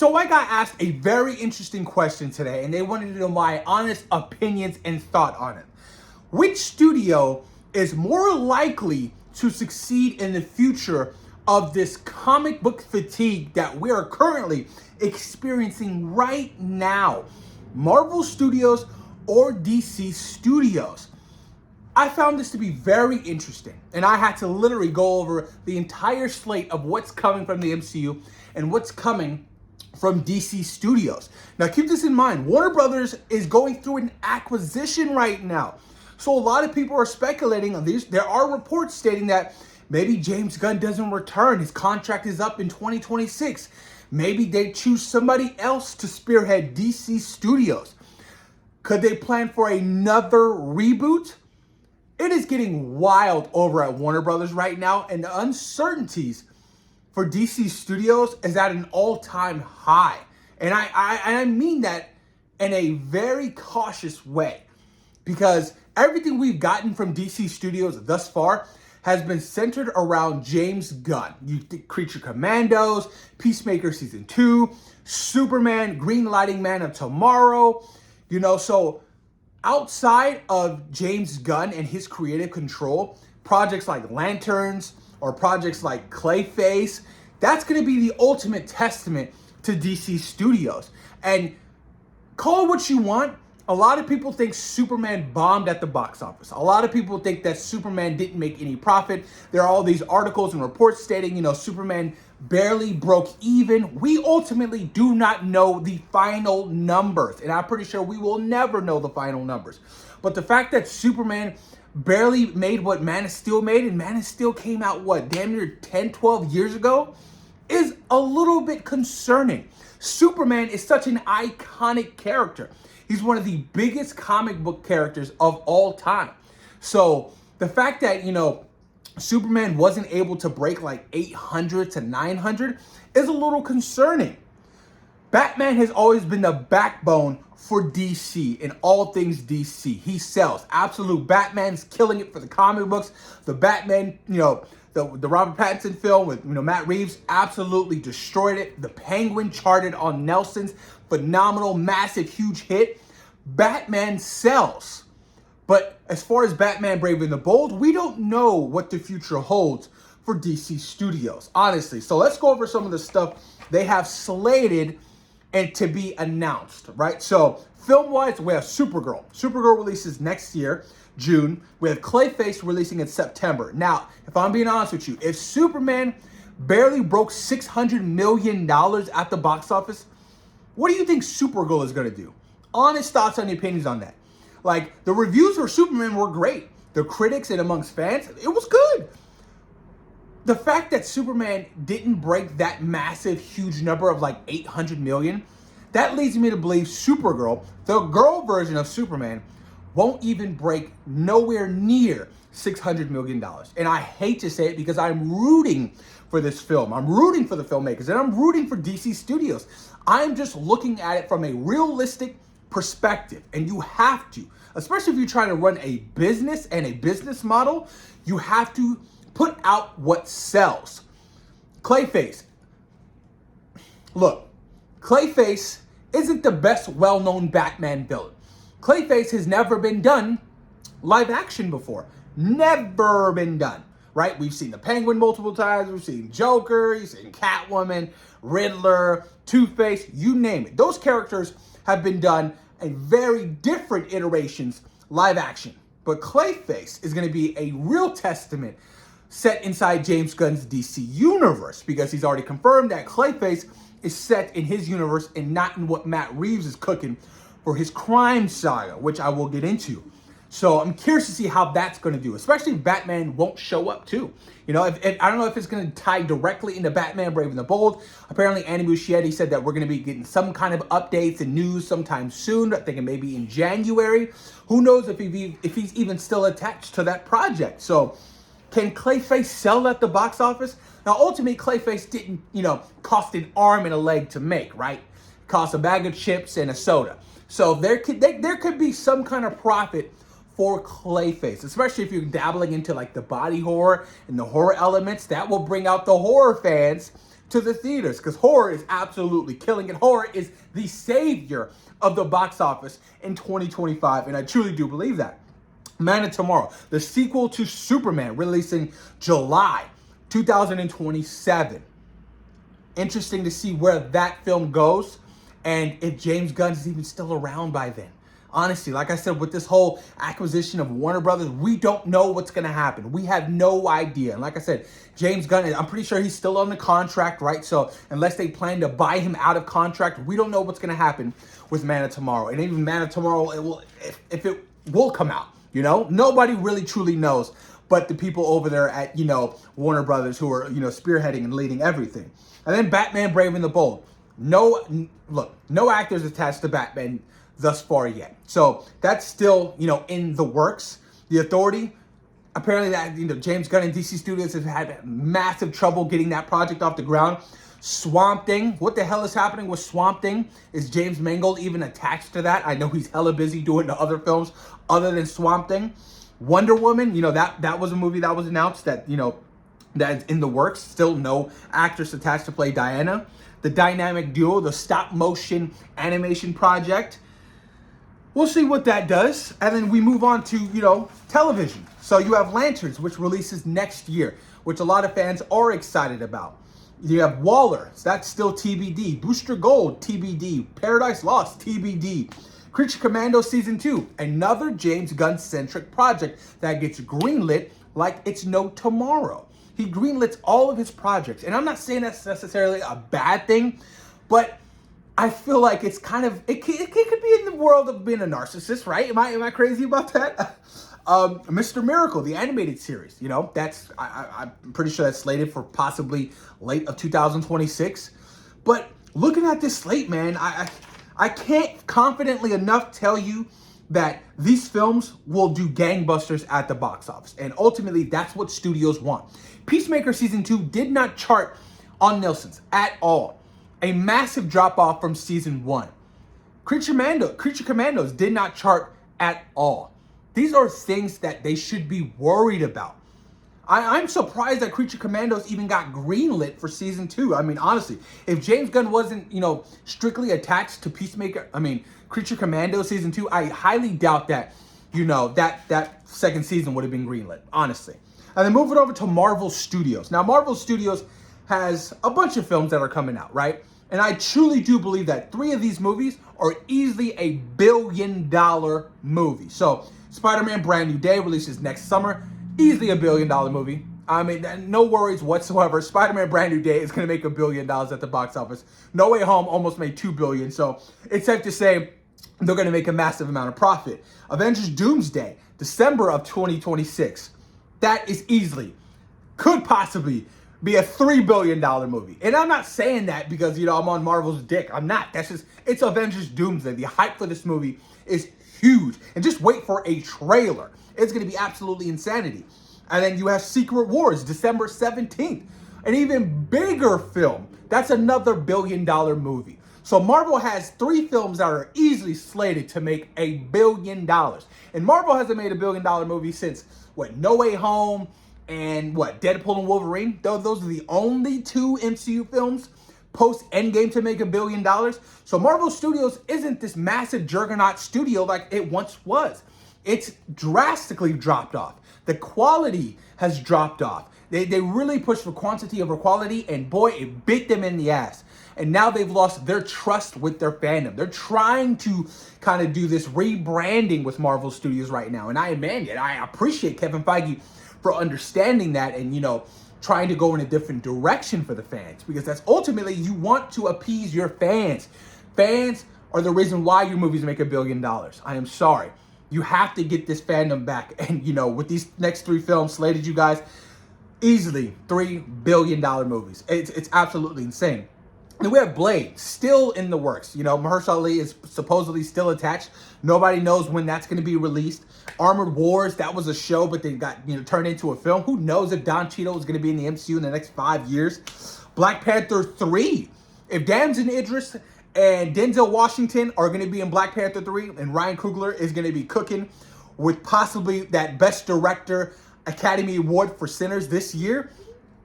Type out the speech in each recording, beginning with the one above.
So I got asked a very interesting question today, and they wanted to know my honest opinions and thought on it. Which studio is more likely to succeed in the future of this comic book fatigue that we are currently experiencing right now? Marvel Studios or DC Studios? I found this to be very interesting, and I had to literally go over the entire slate of what's coming from the MCU and what's coming from DC Studios. Now keep this in mind, Warner Brothers is going through an acquisition right now. So a lot of people are speculating on these. There are reports stating that maybe James Gunn doesn't return. His contract is up in 2026. Maybe they choose somebody else to spearhead DC Studios. Could they plan for another reboot? It is getting wild over at Warner Brothers right now, and the uncertainties for DC Studios is at an all-time high. And I mean that in a very cautious way, because everything we've gotten from DC Studios thus far has been centered around James Gunn. Creature Commandos, Peacemaker Season 2, Superman, Green Lighting Man of Tomorrow, so outside of James Gunn and his creative control, projects like Lanterns or projects like Clayface, that's going to be the ultimate testament to DC Studios. And call it what you want, a lot of people think Superman bombed at the box office. A lot of people think that Superman didn't make any profit. There are all these articles and reports stating, Superman barely broke even. We ultimately do not know the final numbers, and I'm pretty sure we will never know the final numbers. But the fact that Superman barely made what Man of Steel made, and Man of Steel came out, damn near 10, 12 years ago, is a little bit concerning. Superman is such an iconic character. He's one of the biggest comic book characters of all time. So the fact that, Superman wasn't able to break like 800 to 900 is a little concerning. Batman has always been the backbone for DC in all things DC. He sells. Absolute Batman's killing it for the comic books. The Batman, the Robert Pattinson film with Matt Reeves absolutely destroyed it. The Penguin charted on Nelson's phenomenal, massive, huge hit. Batman sells. But as far as Batman Brave and the Bold, we don't know what the future holds for DC Studios, honestly. So let's go over some of the stuff they have slated and to be announced, right? So film-wise, we have Supergirl. Supergirl releases next year, June. We have Clayface releasing in September. Now, if I'm being honest with you, if Superman barely broke $600 million at the box office, what do you think Supergirl is going to do? Honest thoughts and opinions on that. Like, the reviews for Superman were great. The critics and amongst fans, it was good. The fact that Superman didn't break that massive, huge number of like 800 million, that leads me to believe Supergirl, the girl version of Superman, won't even break nowhere near $600 million. And I hate to say it because I'm rooting for this film. I'm rooting for the filmmakers, and I'm rooting for DC Studios. I'm just looking at it from a realistic perspective, and you have to, especially if you're trying to run a business and a business model, you have to put out what sells. Clayface. Look, Clayface isn't the best well-known Batman villain. Clayface has never been done live action before. Never been done, right? We've seen the Penguin multiple times. We've seen Joker. You've seen Catwoman, Riddler, Two-Face, you name it. Those characters have been done in very different iterations live action. But Clayface is going to be a real testament set inside James Gunn's DC universe, because he's already confirmed that Clayface is set in his universe and not in what Matt Reeves is cooking for his crime saga, which I will get into. So I'm curious to see how that's going to do, especially if Batman won't show up too. If I don't know if it's going to tie directly into Batman Brave and the Bold. Apparently, Andy Muschietti said that we're going to be getting some kind of updates and news sometime soon. I think maybe in January. Who knows if he's even still attached to that project. So can Clayface sell at the box office? Now, ultimately, Clayface didn't, cost an arm and a leg to make, right? It cost a bag of chips and a soda. So there could be some kind of profit for Clayface, especially if you're dabbling into like the body horror and the horror elements. That will bring out the horror fans to the theaters because horror is absolutely killing it. Horror is the savior of the box office in 2025, and I truly do believe that. Man of Tomorrow, the sequel to Superman, releasing July 2027. Interesting to see where that film goes and if James Gunn is even still around by then. Honestly, like I said, with this whole acquisition of Warner Brothers, we don't know what's going to happen. We have no idea. And like I said, James Gunn, I'm pretty sure he's still on the contract, right? So unless they plan to buy him out of contract, we don't know what's going to happen with Man of Tomorrow. And even Man of Tomorrow, it will, if it will come out, you know? Nobody really truly knows but the people over there at, Warner Brothers who are, spearheading and leading everything. And then Batman Brave and the Bold. No actors attached to Batman thus far yet. So that's still, in the works. The Authority, apparently that, James Gunn and DC Studios have had massive trouble getting that project off the ground. Swamp Thing, what the hell is happening with Swamp Thing? Is James Mangold even attached to that? I know he's hella busy doing the other films other than Swamp Thing. Wonder Woman, that was a movie that was announced that, that's in the works. Still no actress attached to play Diana. The Dynamic Duo, the stop motion animation project. We'll see what that does. And then we move on to, television. So you have Lanterns, which releases next year, which a lot of fans are excited about. You have Waller, so that's still TBD. Booster Gold, TBD. Paradise Lost, TBD. Creature Commando Season 2, another James Gunn-centric project that gets greenlit like it's no tomorrow. He greenlits all of his projects. And I'm not saying that's necessarily a bad thing, but I feel like it's kind of, it could be in the world of being a narcissist, right? Am I crazy about that? Mr. Miracle, the animated series, I'm pretty sure that's slated for possibly late of 2026. But looking at this slate, man, I can't confidently enough tell you that these films will do gangbusters at the box office. And ultimately, that's what studios want. Peacemaker Season 2 did not chart on Nielsen's at all. A massive drop-off from Season 1. Creature Commandos did not chart at all. These are things that they should be worried about. I'm surprised that Creature Commandos even got greenlit for Season 2. I mean, honestly, if James Gunn wasn't, strictly attached to Creature Commando Season 2, I highly doubt that, that second season would have been greenlit, honestly. And then moving over to Marvel Studios. Now, Marvel Studios has a bunch of films that are coming out, right? And I truly do believe that 3 of these movies are easily a billion-dollar movie. So, Spider-Man Brand New Day releases next summer. Easily a billion-dollar movie. I mean, no worries whatsoever. Spider-Man Brand New Day is going to make $1 billion at the box office. No Way Home almost made $2 billion. So it's safe to say they're going to make a massive amount of profit. Avengers Doomsday, December of 2026. That is easily, could possibly be a $3 billion movie. And I'm not saying that because, I'm on Marvel's dick. I'm not. That's just, it's Avengers Doomsday. The hype for this movie is huge. And just wait for a trailer. It's going to be absolutely insanity. And then you have Secret Wars, December 17th. An even bigger film. That's another $1 billion movie. So Marvel has 3 films that are easily slated to make $1 billion. And Marvel hasn't made $1 billion movie since, No Way Home and Deadpool and Wolverine. Those are the only 2 MCU films post Endgame to make $1 billion. So Marvel Studios isn't this massive juggernaut studio like it once was. It's drastically dropped off. The quality has dropped off. They really pushed for quantity over quality, and boy, it bit them in the ass. And now they've lost their trust with their fandom. They're trying to kind of do this rebranding with Marvel Studios right now. And I appreciate Kevin Feige for understanding that and, trying to go in a different direction for the fans. Because that's ultimately, you want to appease your fans. Fans are the reason why your movies make $1 billion. I am sorry. You have to get this fandom back. And, with these next 3 films slated, you guys, easily $3 billion movies. It's absolutely insane. And we have Blade, still in the works. Mahershala Ali is supposedly still attached. Nobody knows when that's going to be released. Armored Wars, that was a show, but they got, turned into a film. Who knows if Don Cheadle is going to be in the MCU in the next 5 years. Black Panther 3. If Damson Idris and Denzel Washington are going to be in Black Panther 3, and Ryan Coogler is going to be cooking with possibly that Best Director Academy Award for Sinners this year,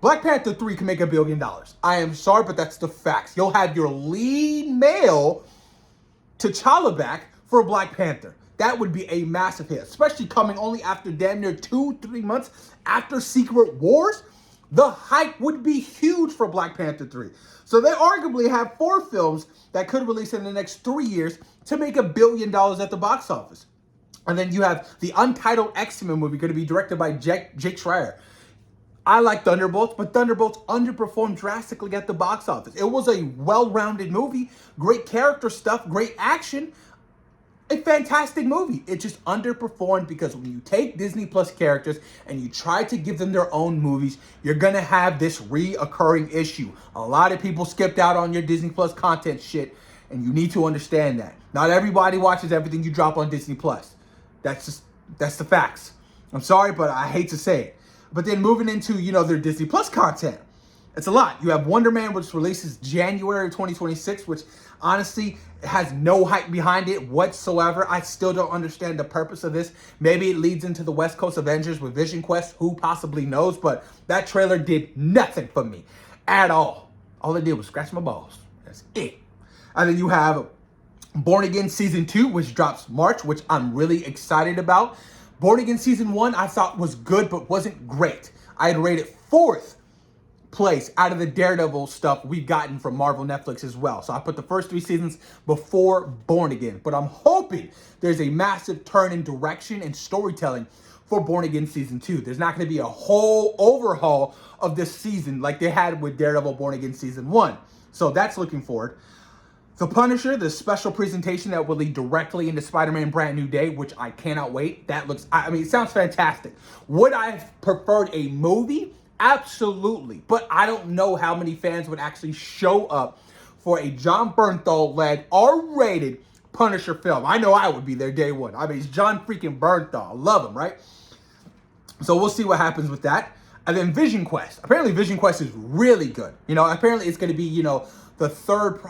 Black Panther 3 can make $1 billion. I am sorry, but that's the facts. You'll have your lead male T'Challa back for Black Panther. That would be a massive hit, especially coming only after damn near 2-3 months after Secret Wars. The hype would be huge for Black Panther 3. So they arguably have 4 films that could release in the next 3 years to make $1 billion at the box office. And then you have the untitled X-Men movie going to be directed by Jake Schreier. I like Thunderbolts, but Thunderbolts underperformed drastically at the box office. It was a well-rounded movie, great character stuff, great action, a fantastic movie. It just underperformed because when you take Disney Plus characters and you try to give them their own movies, you're going to have this reoccurring issue. A lot of people skipped out on your Disney Plus content shit, and you need to understand that. Not everybody watches everything you drop on Disney Plus. That's the facts. I'm sorry, but I hate to say it. But then moving into, their Disney Plus content, it's a lot. You have Wonder Man, which releases January 2026, which honestly has no hype behind it whatsoever. I still don't understand the purpose of this. Maybe it leads into the West Coast Avengers with Vision Quest. Who possibly knows? But that trailer did nothing for me at all. All it did was scratch my balls. That's it. And then you have Born Again Season 2, which drops March, which I'm really excited about. Born Again Season 1 I thought was good, but wasn't great. I had rated 4th place out of the Daredevil stuff we've gotten from Marvel Netflix as well. So I put the first 3 seasons before Born Again. But I'm hoping there's a massive turn in direction and storytelling for Born Again Season 2. There's not going to be a whole overhaul of this season like they had with Daredevil Born Again Season 1. So that's looking forward. The Punisher, the special presentation that will lead directly into Spider-Man Brand New Day, which I cannot wait. That looks, it sounds fantastic. Would I have preferred a movie? Absolutely. But I don't know how many fans would actually show up for a Jon Bernthal-led, R-rated Punisher film. I know I would be there day one. It's Jon freaking Bernthal. I love him, right? So we'll see what happens with that. And then Vision Quest. Apparently Vision Quest is really good. Apparently it's going to be, the third.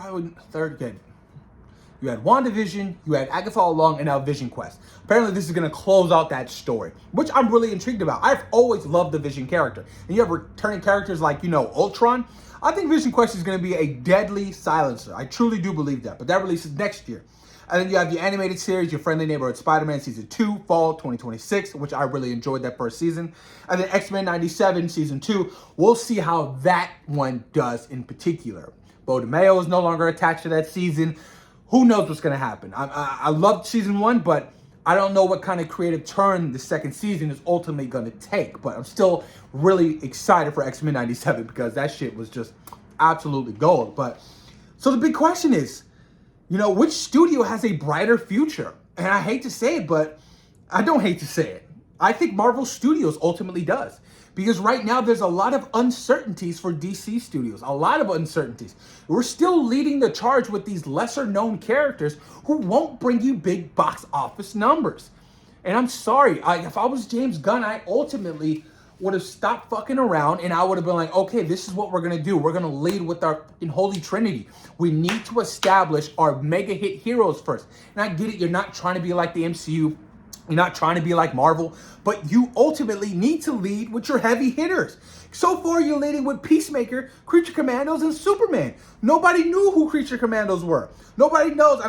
You had WandaVision, you had Agatha All Along, and now Vision Quest. Apparently this is going to close out that story, which I'm really intrigued about. I've always loved the Vision character. And you have returning characters like, Ultron. I think Vision Quest is going to be a deadly silencer. I truly do believe that. But that releases next year. And then you have the animated series, Your Friendly Neighborhood Spider-Man Season 2, Fall 2026, which I really enjoyed that first season. And then X-Men 97 Season 2. We'll see how that one does in particular. Bo DeMeo is no longer attached to that season. Who knows what's going to happen? I loved Season 1, but I don't know what kind of creative turn the second season is ultimately going to take. But I'm still really excited for X-Men 97 because that shit was just absolutely gold. But so the big question is, which studio has a brighter future? And I hate to say it, but I don't hate to say it. I think Marvel Studios ultimately does. Because right now there's a lot of uncertainties for DC Studios. A lot of uncertainties. We're still leading the charge with these lesser known characters who won't bring you big box office numbers. And I'm sorry, if I was James Gunn, I ultimately would have stopped fucking around and I would have been like, okay, this is what we're going to do. We're going to lead with our Holy Trinity. We need to establish our mega hit heroes first. And I get it, you're not trying to be like the MCU. You're not trying to be like Marvel, but you ultimately need to lead with your heavy hitters. So far, you're leading with Peacemaker, Creature Commandos, and Superman. Nobody knew who Creature Commandos were. Nobody knows.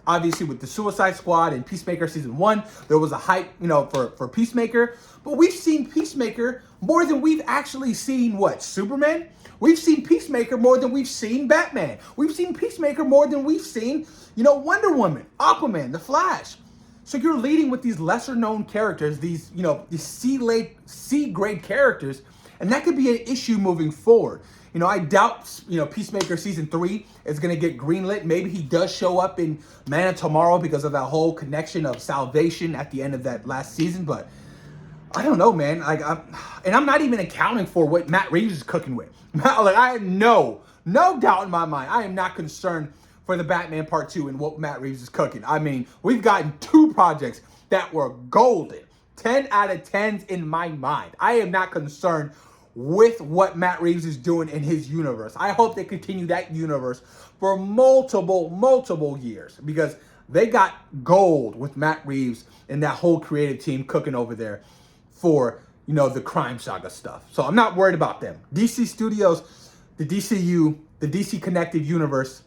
Obviously with the Suicide Squad and Peacemaker Season 1, there was a hype, for Peacemaker. But we've seen Peacemaker more than we've actually seen, Superman? We've seen Peacemaker more than we've seen Batman. We've seen Peacemaker more than we've seen, Wonder Woman, Aquaman, The Flash. So you're leading with these lesser known characters, these C-grade characters, and that could be an issue moving forward. I doubt, Peacemaker Season 3 is going to get greenlit. Maybe he does show up in Man of Tomorrow because of that whole connection of salvation at the end of that last season, but I don't know, man. I'm not even accounting for what Matt Reeves is cooking with. I have no doubt in my mind. I am not concerned for the Batman Part 2 and what Matt Reeves is cooking. We've gotten 2 projects that were golden. 10 out of 10s in my mind. I am not concerned with what Matt Reeves is doing in his universe. I hope they continue that universe for multiple years because they got gold with Matt Reeves and that whole creative team cooking over there for the Crime Saga stuff. So I'm not worried about them. DC Studios, the DCU, the DC Connected Universe,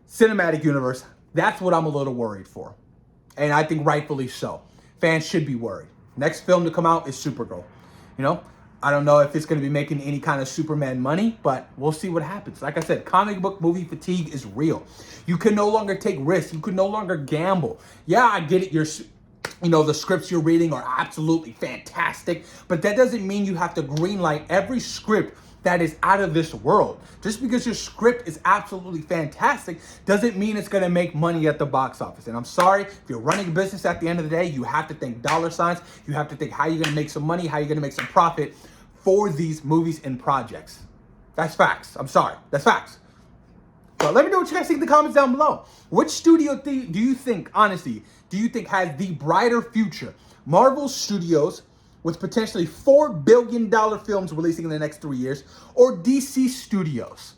Cinematic Universe, that's what I'm a little worried for. And I think rightfully so. Fans should be worried. Next film to come out is Supergirl. I don't know if it's going to be making any kind of Superman money, but we'll see what happens. Like I said, comic book movie fatigue is real. You can no longer take risks. You can no longer gamble. Yeah, I get it. The scripts you're reading are absolutely fantastic, but that doesn't mean you have to greenlight every script that is out of this world. Just because your script is absolutely fantastic doesn't mean it's going to make money at the box office. And I'm sorry, if you're running a business at the end of the day, you have to think dollar signs. You have to think how you're going to make some money, how you're going to make some profit for these movies and projects. That's facts. I'm sorry. That's facts. So let me know what you guys think in the comments down below. Which studio do you think, honestly, has the brighter future? Marvel Studios, with potentially $4 billion films releasing in the next 3 years, or DC Studios?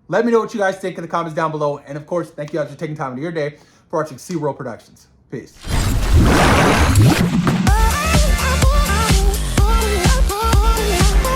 Let me know what you guys think in the comments down below. And of course, thank you guys for taking time out of your day for watching SeaWorld Productions. Peace.